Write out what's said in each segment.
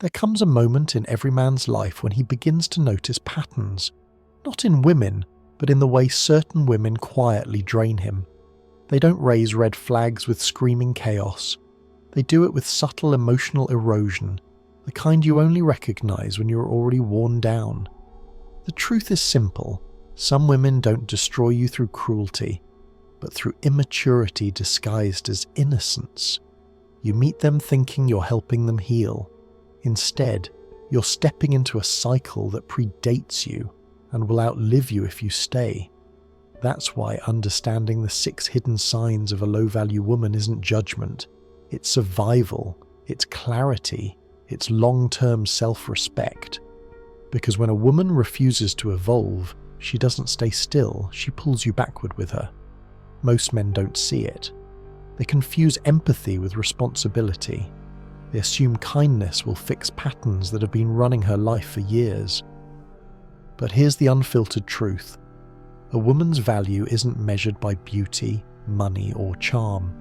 There comes a moment in every man's life when he begins to notice patterns, not in women, but in the way certain women quietly drain him. They don't raise red flags with screaming chaos. They do it with subtle emotional erosion, the kind you only recognize when you're already worn down. The truth is simple. Some women don't destroy you through cruelty, but through immaturity disguised as innocence. You meet them thinking you're helping them heal. Instead, you're stepping into a cycle that predates you and will outlive you if you stay. That's why understanding the 6 hidden signs of a low-value woman isn't judgment. It's survival, it's clarity, it's long-term self-respect. Because when a woman refuses to evolve, she doesn't stay still, she pulls you backward with her. Most men don't see it. They confuse empathy with responsibility. They assume kindness will fix patterns that have been running her life for years. But here's the unfiltered truth. A woman's value isn't measured by beauty, money, or charm.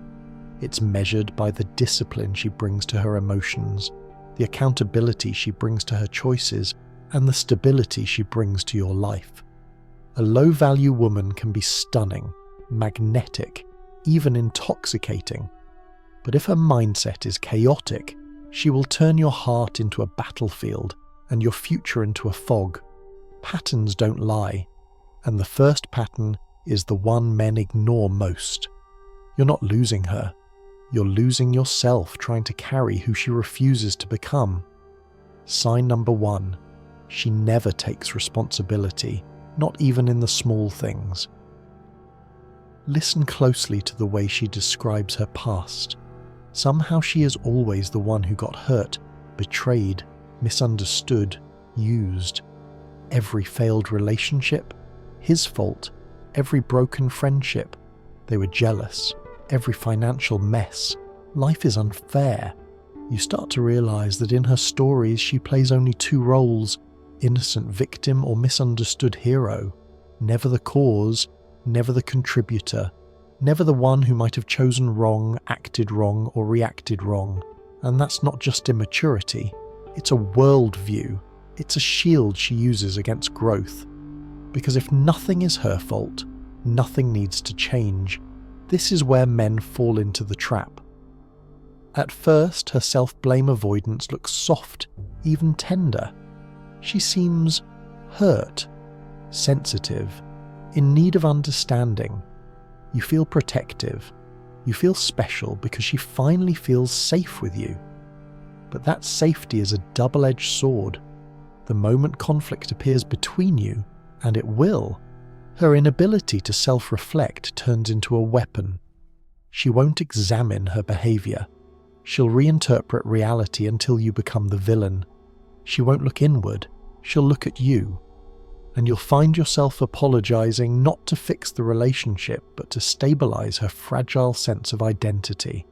It's measured by the discipline she brings to her emotions, the accountability she brings to her choices, and the stability she brings to your life. A low-value woman can be stunning, magnetic, even intoxicating. But if her mindset is chaotic, she will turn your heart into a battlefield and your future into a fog. Patterns don't lie, and the first pattern is the one men ignore most. You're not losing her. You're losing yourself trying to carry who she refuses to become. Sign number 1. She never takes responsibility, not even in the small things. Listen closely to the way she describes her past. Somehow she is always the one who got hurt, betrayed, misunderstood, used. Every failed relationship, his fault. Every broken friendship, they were jealous. Every financial mess, life is unfair. You start to realize that in her stories she plays only 2 roles, innocent victim or misunderstood hero. Never the cause, never the contributor, never the one who might have chosen wrong, acted wrong, or reacted wrong. And that's not just immaturity, it's a worldview. It's a shield she uses against growth. Because if nothing is her fault, nothing needs to change. This is where men fall into the trap. At first, her self-blame avoidance looks soft, even tender. She seems hurt, sensitive, in need of understanding. You feel protective. You feel special because she finally feels safe with you. But that safety is a double-edged sword. The moment conflict appears between you, and it will, her inability to self-reflect turns into a weapon. She won't examine her behavior. She'll reinterpret reality until you become the villain. She won't look inward, she'll look at you. And you'll find yourself apologizing not to fix the relationship, but to stabilize her fragile sense of identity.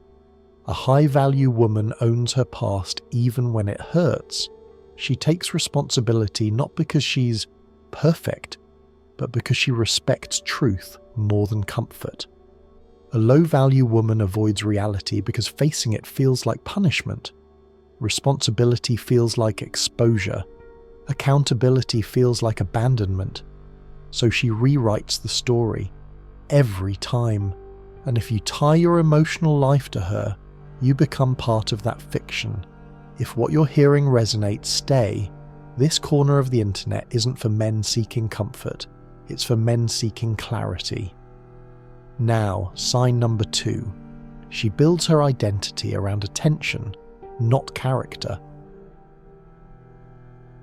A high-value woman owns her past even when it hurts. She takes responsibility not because she's perfect, but because she respects truth more than comfort. A low-value woman avoids reality because facing it feels like punishment. Responsibility feels like exposure. Accountability feels like abandonment. So she rewrites the story every time. And if you tie your emotional life to her, you become part of that fiction. If what you're hearing resonates, stay. This corner of the internet isn't for men seeking comfort. It's for men seeking clarity. Now, sign number 2. She builds her identity around attention, not character.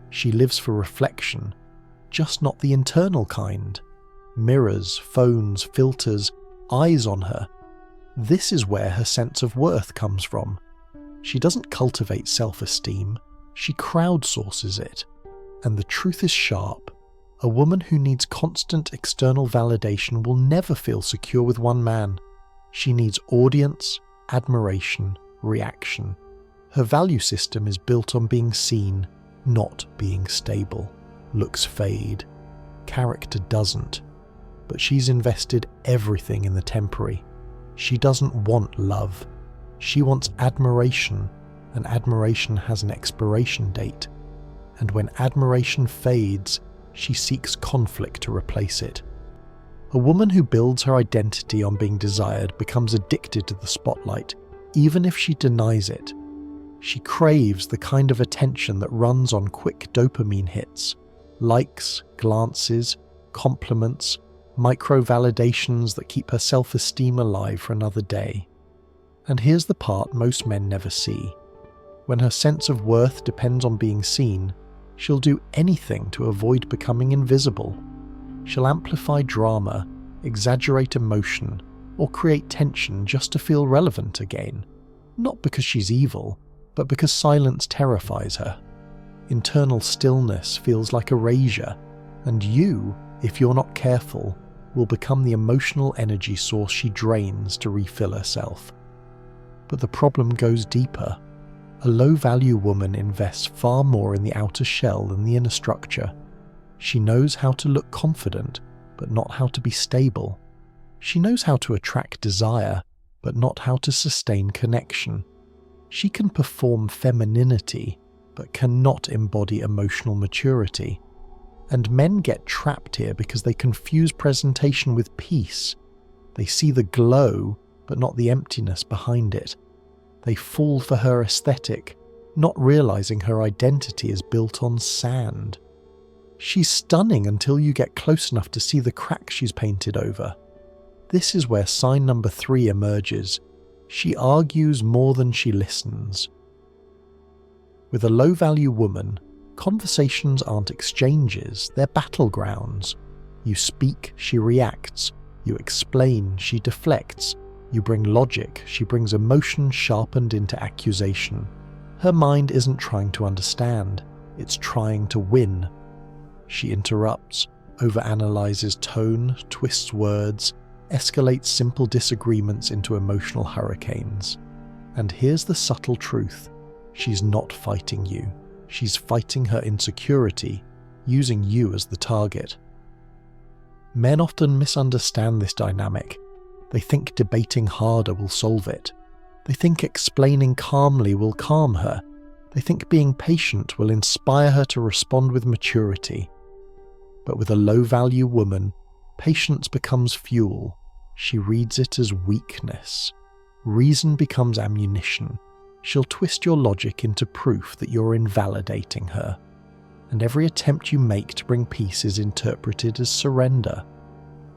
She lives for reflection, just not the internal kind. Mirrors, phones, filters, eyes on her. This is where her sense of worth comes from. She doesn't cultivate self-esteem, she crowdsources it. And the truth is sharp. A woman who needs constant external validation will never feel secure with one man. She needs audience, admiration, reaction. Her value system is built on being seen, not being stable. Looks fade. Character doesn't. But she's invested everything in the temporary. She doesn't want love. She wants admiration, and admiration has an expiration date. And when admiration fades, she seeks conflict to replace it. A woman who builds her identity on being desired becomes addicted to the spotlight, even if she denies it. She craves the kind of attention that runs on quick dopamine hits, likes, glances, compliments, micro-validations that keep her self-esteem alive for another day. And here's the part most men never see. When her sense of worth depends on being seen, she'll do anything to avoid becoming invisible. She'll amplify drama, exaggerate emotion, or create tension just to feel relevant again. Not because she's evil, but because silence terrifies her. Internal stillness feels like erasure, and you, if you're not careful, will become the emotional energy source she drains to refill herself. But the problem goes deeper. A low-value woman invests far more in the outer shell than the inner structure. She knows how to look confident, but not how to be stable. She knows how to attract desire, but not how to sustain connection. She can perform femininity, but cannot embody emotional maturity. And men get trapped here because they confuse presentation with peace. They see the glow, but not the emptiness behind it. They fall for her aesthetic, not realizing her identity is built on sand. She's stunning until you get close enough to see the cracks she's painted over. This is where sign number 3 emerges. She argues more than she listens. With a low-value woman, conversations aren't exchanges, they're battlegrounds. You speak, she reacts. You explain, she deflects. You bring logic, she brings emotion sharpened into accusation. Her mind isn't trying to understand, it's trying to win. She interrupts, overanalyzes tone, twists words, escalates simple disagreements into emotional hurricanes. And here's the subtle truth. She's not fighting you. She's fighting her insecurity, using you as the target. Men often misunderstand this dynamic. They think debating harder will solve it. They think explaining calmly will calm her. They think being patient will inspire her to respond with maturity. But with a low-value woman, patience becomes fuel. She reads it as weakness. Reason becomes ammunition. She'll twist your logic into proof that you're invalidating her. And every attempt you make to bring peace is interpreted as surrender.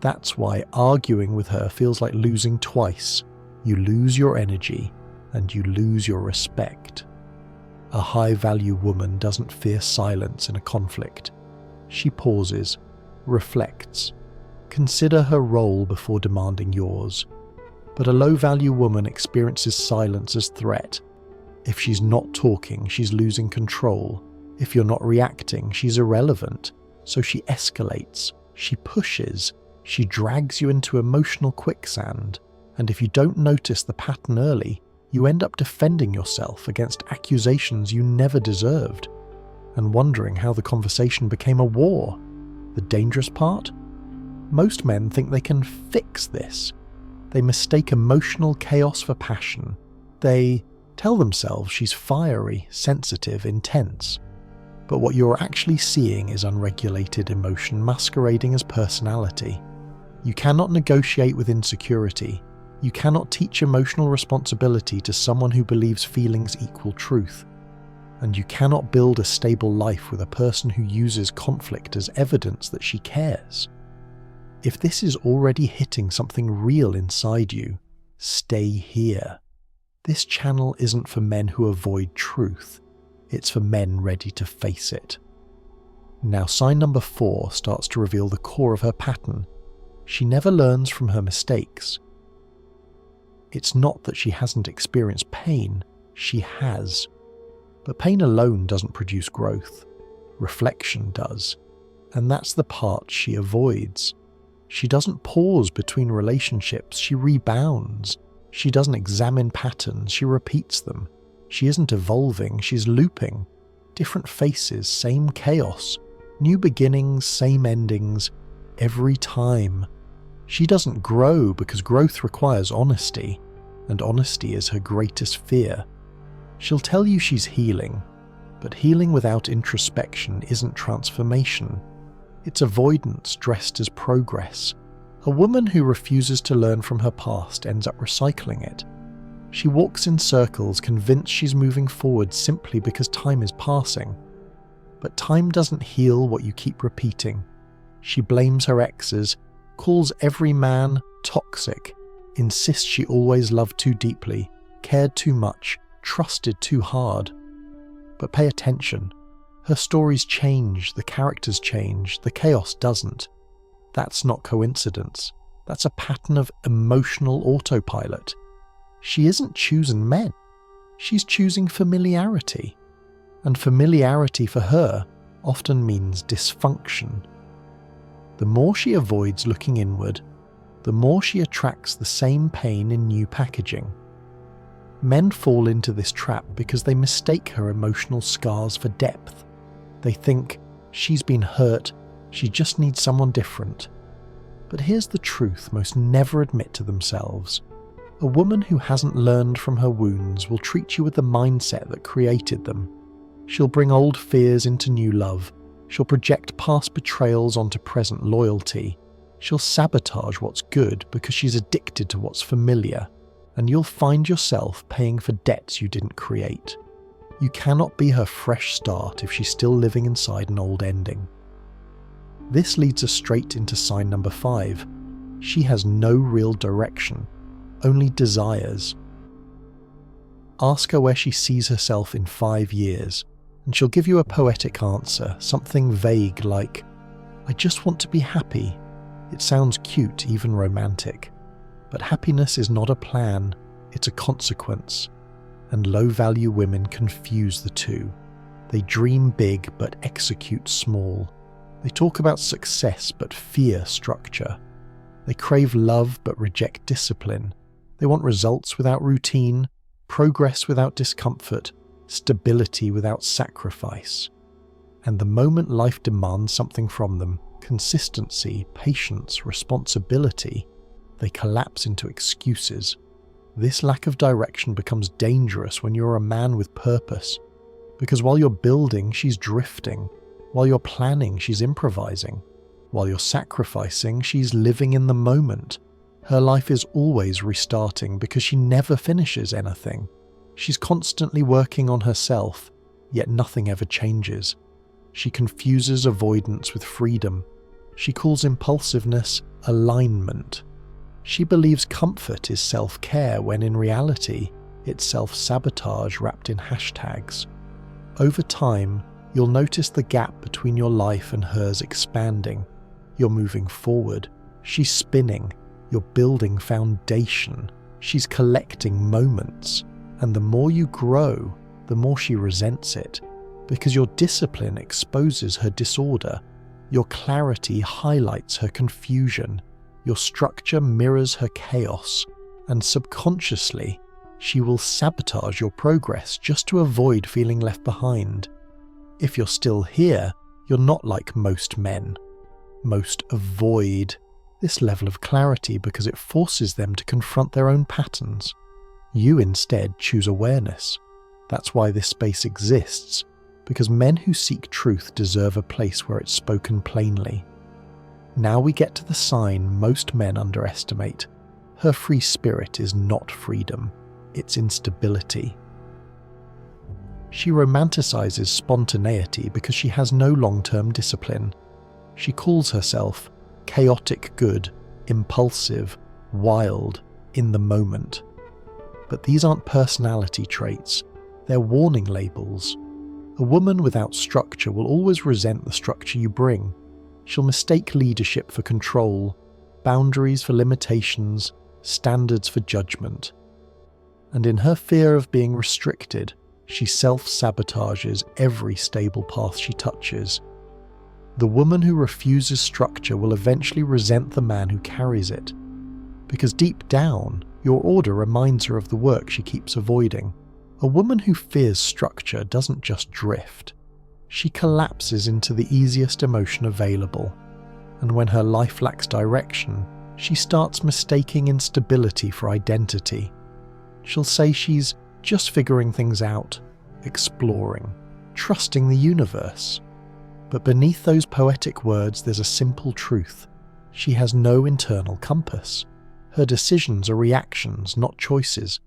That's why arguing with her feels like losing twice. You lose your energy, and you lose your respect. A high-value woman doesn't fear silence in a conflict. She pauses, reflects. Consider her role before demanding yours. But a low-value woman experiences silence as threat. If she's not talking, she's losing control. If you're not reacting, she's irrelevant. So she escalates, she pushes, she drags you into emotional quicksand. And if you don't notice the pattern early, you end up defending yourself against accusations you never deserved, and wondering how the conversation became a war. The dangerous part? Most men think they can fix this. They mistake emotional chaos for passion. They tell themselves she's fiery, sensitive, intense. But what you're actually seeing is unregulated emotion masquerading as personality. You cannot negotiate with insecurity. You cannot teach emotional responsibility to someone who believes feelings equal truth. And you cannot build a stable life with a person who uses conflict as evidence that she cares. If this is already hitting something real inside you, stay here. This channel isn't for men who avoid truth. It's for men ready to face it. Now, sign number 4 starts to reveal the core of her pattern. She never learns from her mistakes. It's not that she hasn't experienced pain, she has. But pain alone doesn't produce growth. Reflection does. And that's the part she avoids. She doesn't pause between relationships, she rebounds. She doesn't examine patterns, she repeats them. She isn't evolving, she's looping. Different faces, same chaos. New beginnings, same endings. Every time. She doesn't grow because growth requires honesty, and honesty is her greatest fear. She'll tell you she's healing, but healing without introspection isn't transformation. It's avoidance dressed as progress. A woman who refuses to learn from her past ends up recycling it. She walks in circles convinced she's moving forward simply because time is passing. But time doesn't heal what you keep repeating. She blames her exes, calls every man toxic, insists she always loved too deeply, cared too much, trusted too hard. But pay attention. Her stories change, the characters change, the chaos doesn't. That's not coincidence. That's a pattern of emotional autopilot. She isn't choosing men. She's choosing familiarity. And familiarity for her often means dysfunction. The more she avoids looking inward, the more she attracts the same pain in new packaging. Men fall into this trap because they mistake her emotional scars for depth. They think, she's been hurt, she just needs someone different. But here's the truth most never admit to themselves. A woman who hasn't learned from her wounds will treat you with the mindset that created them. She'll bring old fears into new love. She'll project past betrayals onto present loyalty. She'll sabotage what's good because she's addicted to what's familiar. And you'll find yourself paying for debts you didn't create. You cannot be her fresh start if she's still living inside an old ending. This leads us straight into sign number 5. She has no real direction, only desires. Ask her where she sees herself in 5 years, and she'll give you a poetic answer, something vague like, "I just want to be happy." It sounds cute, even romantic. But happiness is not a plan, it's a consequence. And low-value women confuse the two. They dream big but execute small. They talk about success but fear structure. They crave love but reject discipline. They want results without routine, progress without discomfort, stability without sacrifice. And the moment life demands something from them, consistency, patience, responsibility, they collapse into excuses. This lack of direction becomes dangerous when you're a man with purpose, because while you're building, she's drifting. While you're planning, she's improvising. While you're sacrificing, she's living in the moment. Her life is always restarting because she never finishes anything. She's constantly working on herself, yet nothing ever changes. She confuses avoidance with freedom. She calls impulsiveness alignment. She believes comfort is self-care when in reality, it's self-sabotage wrapped in hashtags. Over time, you'll notice the gap between your life and hers expanding. You're moving forward. She's spinning. You're building foundation. She's collecting moments. And the more you grow, the more she resents it. Because your discipline exposes her disorder. Your clarity highlights her confusion. Your structure mirrors her chaos, and subconsciously, she will sabotage your progress just to avoid feeling left behind. If you're still here, you're not like most men. Most avoid this level of clarity because it forces them to confront their own patterns. You instead choose awareness. That's why this space exists, because men who seek truth deserve a place where it's spoken plainly. Now we get to the sign most men underestimate. Her free spirit is not freedom, it's instability. She romanticizes spontaneity because she has no long-term discipline. She calls herself chaotic good, impulsive, wild, in the moment. But these aren't personality traits, they're warning labels. A woman without structure will always resent the structure you bring. She'll mistake leadership for control, boundaries for limitations, standards for judgment. And in her fear of being restricted, she self-sabotages every stable path she touches. The woman who refuses structure will eventually resent the man who carries it. Because deep down, your order reminds her of the work she keeps avoiding. A woman who fears structure doesn't just drift. She collapses into the easiest emotion available, and when her life lacks direction, she starts mistaking instability for identity. She'll say she's just figuring things out, exploring, trusting the universe. But beneath those poetic words there's a simple truth. She has no internal compass. Her decisions are reactions, not choices.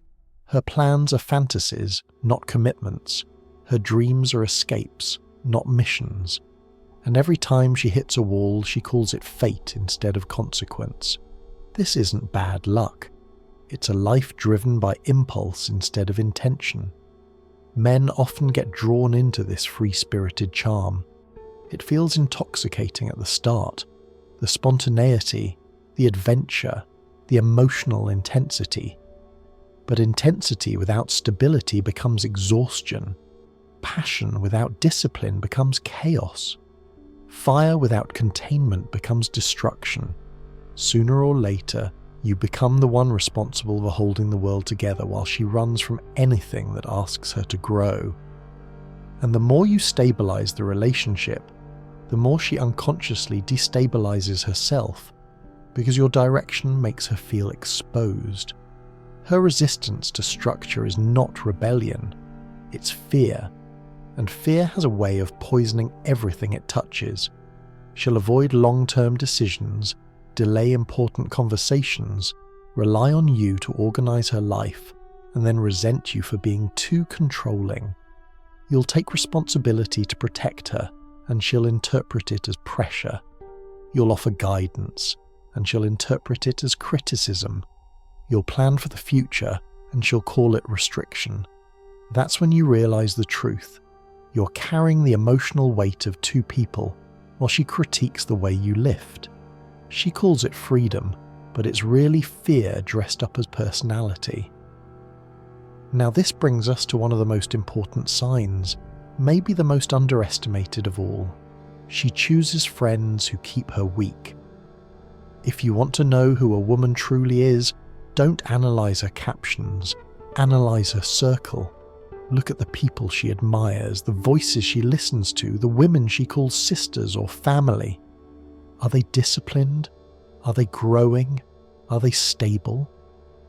Her plans are fantasies, not commitments. Her dreams are escapes, not missions. And every time she hits a wall, she calls it fate instead of consequence. This isn't bad luck. It's a life driven by impulse instead of intention. Men often get drawn into this free-spirited charm. It feels intoxicating at the start. The spontaneity, the adventure, the emotional intensity. But intensity without stability becomes exhaustion. Passion without discipline becomes chaos. Fire without containment becomes destruction. Sooner or later, you become the one responsible for holding the world together while she runs from anything that asks her to grow. And the more you stabilize the relationship, the more she unconsciously destabilizes herself, because your direction makes her feel exposed. Her resistance to structure is not rebellion, it's fear. And fear has a way of poisoning everything it touches. She'll avoid long-term decisions, delay important conversations, rely on you to organize her life, and then resent you for being too controlling. You'll take responsibility to protect her, and she'll interpret it as pressure. You'll offer guidance, and she'll interpret it as criticism. You'll plan for the future, and she'll call it restriction. That's when you realize the truth. You're carrying the emotional weight of two people, while she critiques the way you lift. She calls it freedom, but it's really fear dressed up as personality. Now this brings us to one of the most important signs, maybe the most underestimated of all. She chooses friends who keep her weak. If you want to know who a woman truly is, don't analyze her captions, analyze her circle. Look at the people she admires, the voices she listens to, the women she calls sisters or family. Are they disciplined? Are they growing? Are they stable?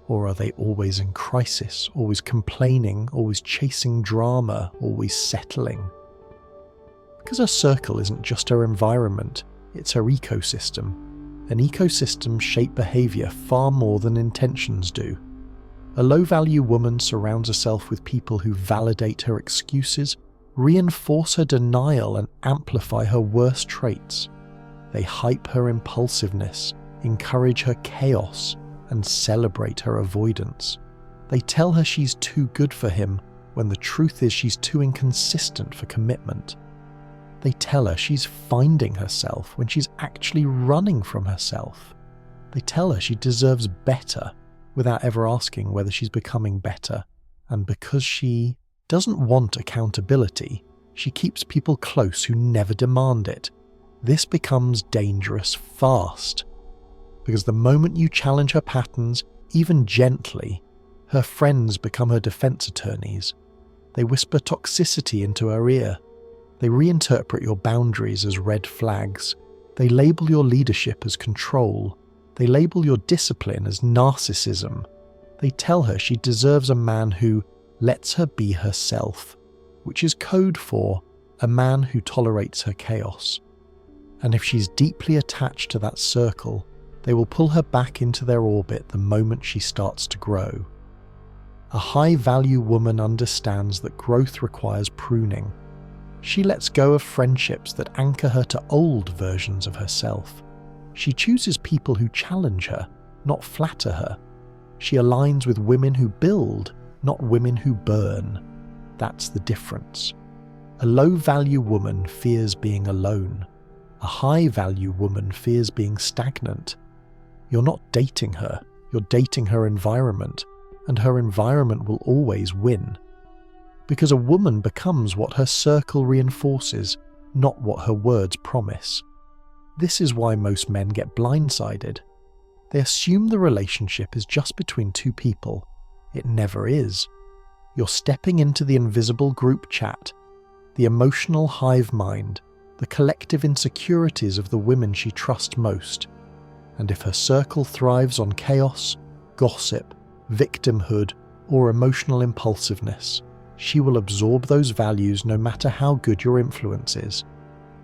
Or are they always in crisis, always complaining, always chasing drama, always settling? Because her circle isn't just her environment, it's her ecosystem. An ecosystem shapes behaviour far more than intentions do. A low-value woman surrounds herself with people who validate her excuses, reinforce her denial and amplify her worst traits. They hype her impulsiveness, encourage her chaos, and celebrate her avoidance. They tell her she's too good for him when the truth is she's too inconsistent for commitment. They tell her she's finding herself when she's actually running from herself. They tell her she deserves better without ever asking whether she's becoming better. And because she doesn't want accountability, she keeps people close who never demand it. This becomes dangerous fast, because the moment you challenge her patterns, even gently, her friends become her defense attorneys. They whisper toxicity into her ear. They reinterpret your boundaries as red flags. They label your leadership as control. They label your discipline as narcissism. They tell her she deserves a man who lets her be herself, which is code for a man who tolerates her chaos. And if she's deeply attached to that circle, they will pull her back into their orbit the moment she starts to grow. A high-value woman understands that growth requires pruning. She lets go of friendships that anchor her to old versions of herself. She chooses people who challenge her, not flatter her. She aligns with women who build, not women who burn. That's the difference. A low-value woman fears being alone. A high-value woman fears being stagnant. You're not dating her, you're dating her environment, and her environment will always win. Because a woman becomes what her circle reinforces, not what her words promise. This is why most men get blindsided. They assume the relationship is just between two people. It never is. You're stepping into the invisible group chat, the emotional hive mind, the collective insecurities of the women she trusts most. And if her circle thrives on chaos, gossip, victimhood, or emotional impulsiveness. She will absorb those values no matter how good your influence is.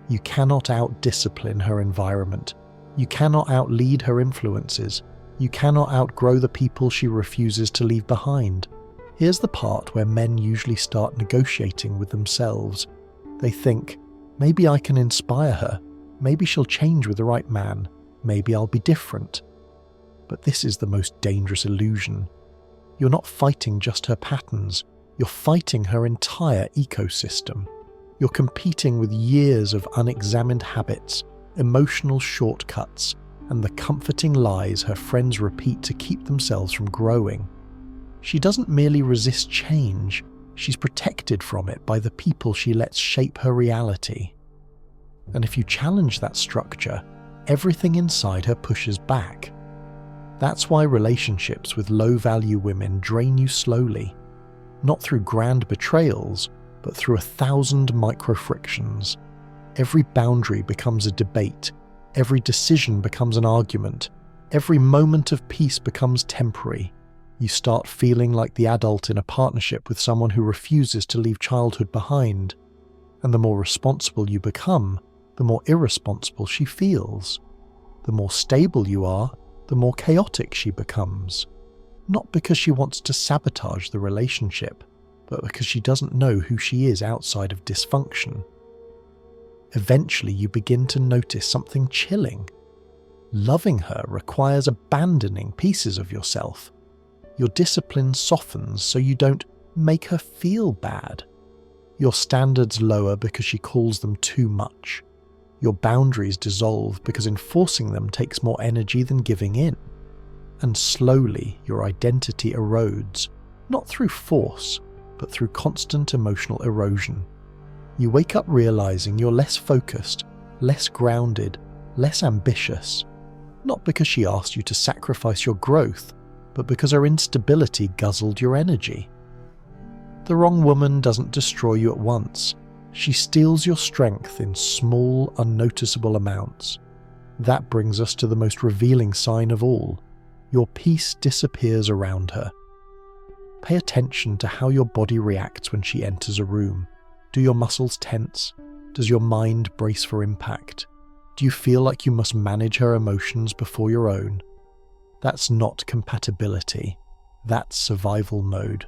You cannot out-discipline her environment. You cannot out-lead her influences. You cannot outgrow the people she refuses to leave behind. Here's the part where men usually start negotiating with themselves. They think, maybe I can inspire her. Maybe she'll change with the right man. Maybe I'll be different. But this is the most dangerous illusion. You're not fighting just her patterns. You're fighting her entire ecosystem. You're competing with years of unexamined habits, emotional shortcuts, and the comforting lies her friends repeat to keep themselves from growing. She doesn't merely resist change, she's protected from it by the people she lets shape her reality. And if you challenge that structure, everything inside her pushes back. That's why relationships with low-value women drain you slowly, not through grand betrayals, but through 1,000 micro-frictions. Every boundary becomes a debate, every decision becomes an argument, every moment of peace becomes temporary. You start feeling like the adult in a partnership with someone who refuses to leave childhood behind. And the more responsible you become, the more irresponsible she feels. The more stable you are, the more chaotic she becomes. Not because she wants to sabotage the relationship, but because she doesn't know who she is outside of dysfunction. Eventually you begin to notice something chilling. Loving her requires abandoning pieces of yourself. Your discipline softens so you don't make her feel bad. Your standards lower because she calls them too much. Your boundaries dissolve because enforcing them takes more energy than giving in. And slowly your identity erodes, not through force, but through constant emotional erosion. You wake up realizing you're less focused, less grounded, less ambitious. Not because she asked you to sacrifice your growth, but because her instability guzzled your energy. The wrong woman doesn't destroy you at once. She steals your strength in small, unnoticeable amounts. That brings us to the most revealing sign of all. Your peace disappears around her. Pay attention to how your body reacts when she enters a room. Do your muscles tense? Does your mind brace for impact? Do you feel like you must manage her emotions before your own? That's not compatibility. That's survival mode.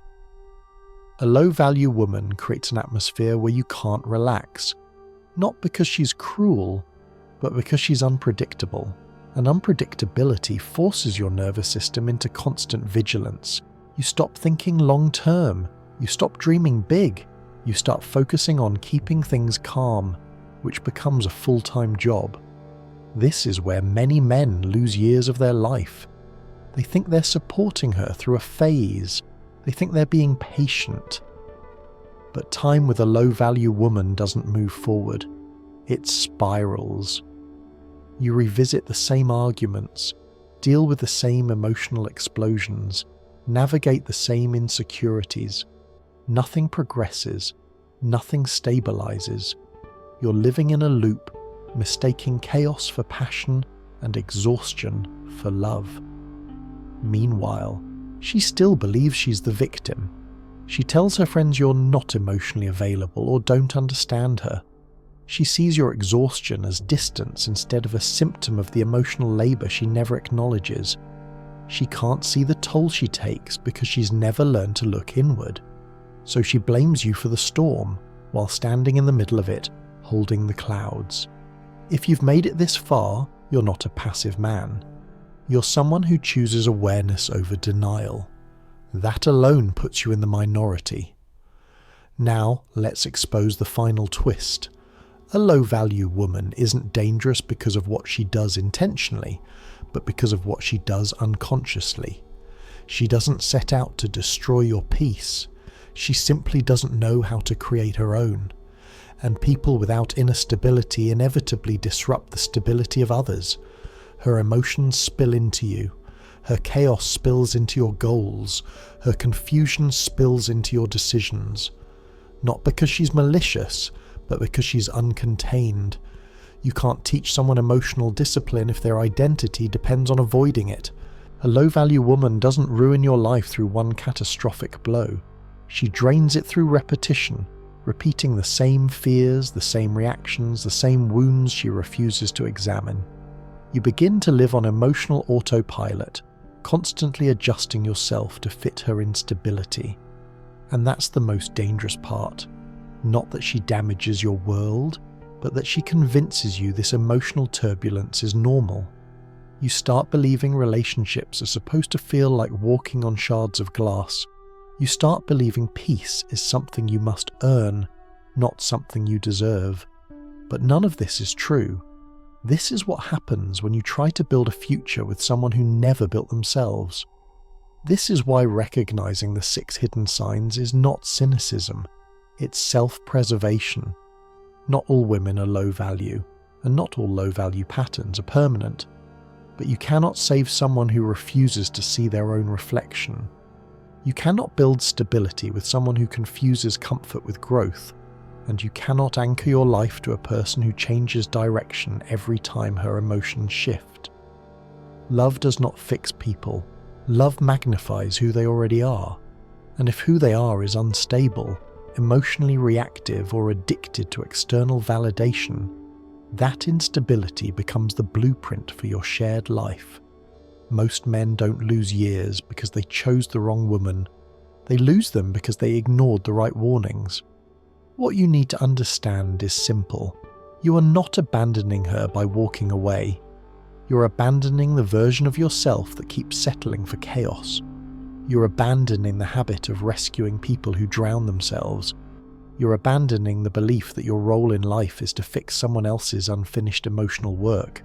A low-value woman creates an atmosphere where you can't relax. Not because she's cruel, but because she's unpredictable. And unpredictability forces your nervous system into constant vigilance. You stop thinking long-term. You stop dreaming big. You start focusing on keeping things calm, which becomes a full-time job. This is where many men lose years of their life. They think they're supporting her through a phase. They think they're being patient. But time with a low-value woman doesn't move forward. It spirals. You revisit the same arguments, deal with the same emotional explosions, navigate the same insecurities. Nothing progresses. Nothing stabilizes. You're living in a loop, mistaking chaos for passion and exhaustion for love. Meanwhile, she still believes she's the victim. She tells her friends you're not emotionally available or don't understand her. She sees your exhaustion as distance instead of a symptom of the emotional labor she never acknowledges. She can't see the toll she takes because she's never learned to look inward. So she blames you for the storm while standing in the middle of it, holding the clouds. If you've made it this far, you're not a passive man. You're someone who chooses awareness over denial. That alone puts you in the minority. Now, let's expose the final twist. A low-value woman isn't dangerous because of what she does intentionally, but because of what she does unconsciously. She doesn't set out to destroy your peace. She simply doesn't know how to create her own. And people without inner stability inevitably disrupt the stability of others. Her emotions spill into you. Her chaos spills into your goals. Her confusion spills into your decisions. Not because she's malicious, but because she's uncontained. You can't teach someone emotional discipline if their identity depends on avoiding it. A low-value woman doesn't ruin your life through one catastrophic blow. She drains it through repetition, repeating the same fears, the same reactions, the same wounds she refuses to examine. You begin to live on emotional autopilot, constantly adjusting yourself to fit her instability. And that's the most dangerous part. Not that she damages your world, but that she convinces you this emotional turbulence is normal. You start believing relationships are supposed to feel like walking on shards of glass. You start believing peace is something you must earn, not something you deserve. But none of this is true. This is what happens when you try to build a future with someone who never built themselves. This is why recognizing the 6 hidden signs is not cynicism. It's self-preservation. Not all women are low value, and not all low value patterns are permanent. But you cannot save someone who refuses to see their own reflection. You cannot build stability with someone who confuses comfort with growth, and you cannot anchor your life to a person who changes direction every time her emotions shift. Love does not fix people. Love magnifies who they already are. And if who they are is unstable, emotionally reactive, or addicted to external validation, that instability becomes the blueprint for your shared life. Most men don't lose years because they chose the wrong woman. They lose them because they ignored the right warnings. What you need to understand is simple. You are not abandoning her by walking away. You're abandoning the version of yourself that keeps settling for chaos. You're abandoning the habit of rescuing people who drown themselves. You're abandoning the belief that your role in life is to fix someone else's unfinished emotional work.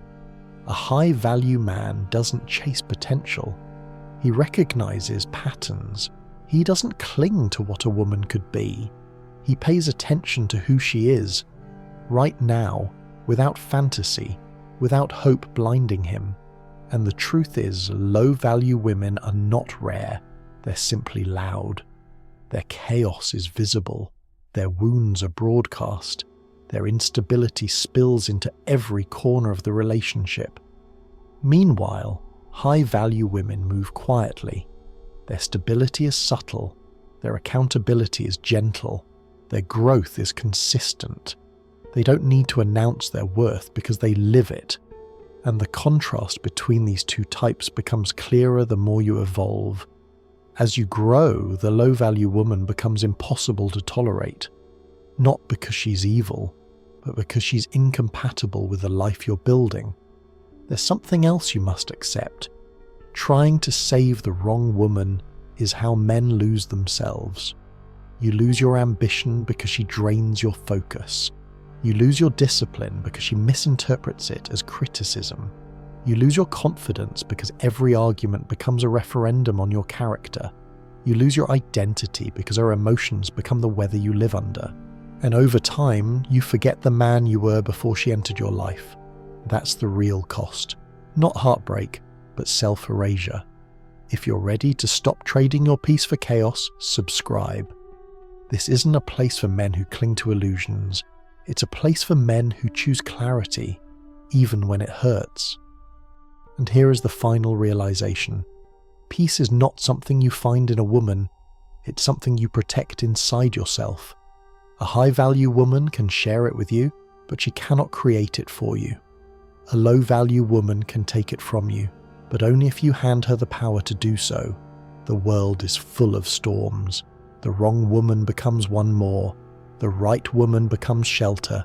A high-value man doesn't chase potential. He recognizes patterns. He doesn't cling to what a woman could be. He pays attention to who she is, right now, without fantasy, without hope blinding him. And the truth is, low-value women are not rare. They're simply loud. Their chaos is visible. Their wounds are broadcast. Their instability spills into every corner of the relationship. Meanwhile, high-value women move quietly. Their stability is subtle. Their accountability is gentle. Their growth is consistent. They don't need to announce their worth because they live it. And the contrast between these two types becomes clearer the more you evolve. As you grow, the low-value woman becomes impossible to tolerate. Not because she's evil, but because she's incompatible with the life you're building. There's something else you must accept. Trying to save the wrong woman is how men lose themselves. You lose your ambition because she drains your focus. You lose your discipline because she misinterprets it as criticism. You lose your confidence because every argument becomes a referendum on your character. You lose your identity because her emotions become the weather you live under. And over time, you forget the man you were before she entered your life. That's the real cost. Not heartbreak, but self-erasure. If you're ready to stop trading your peace for chaos, subscribe. This isn't a place for men who cling to illusions. It's a place for men who choose clarity, even when it hurts. And here is the final realization. Peace is not something you find in a woman. It's something you protect inside yourself. A high-value woman can share it with you, but she cannot create it for you. A low-value woman can take it from you, but only if you hand her the power to do so. The world is full of storms. The wrong woman becomes one more. The right woman becomes shelter.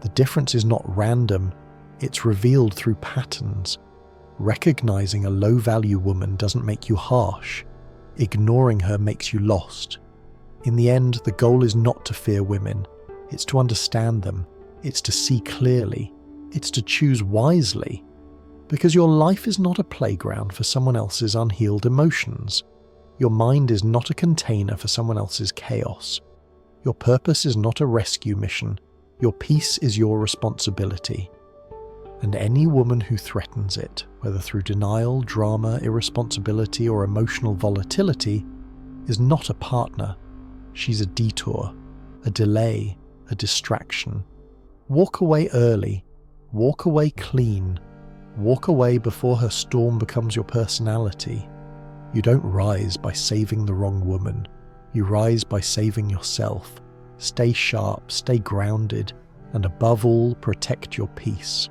The difference is not random. It's revealed through patterns. Recognizing a low-value woman doesn't make you harsh. Ignoring her makes you lost. In the end, the goal is not to fear women. It's to understand them. It's to see clearly. It's to choose wisely. Because your life is not a playground for someone else's unhealed emotions. Your mind is not a container for someone else's chaos. Your purpose is not a rescue mission. Your peace is your responsibility. And any woman who threatens it, whether through denial, drama, irresponsibility, or emotional volatility, is not a partner. She's a detour, a delay, a distraction. Walk away early. Walk away clean. Walk away before her storm becomes your personality. You don't rise by saving the wrong woman. You rise by saving yourself. Stay sharp, stay grounded, and above all, protect your peace.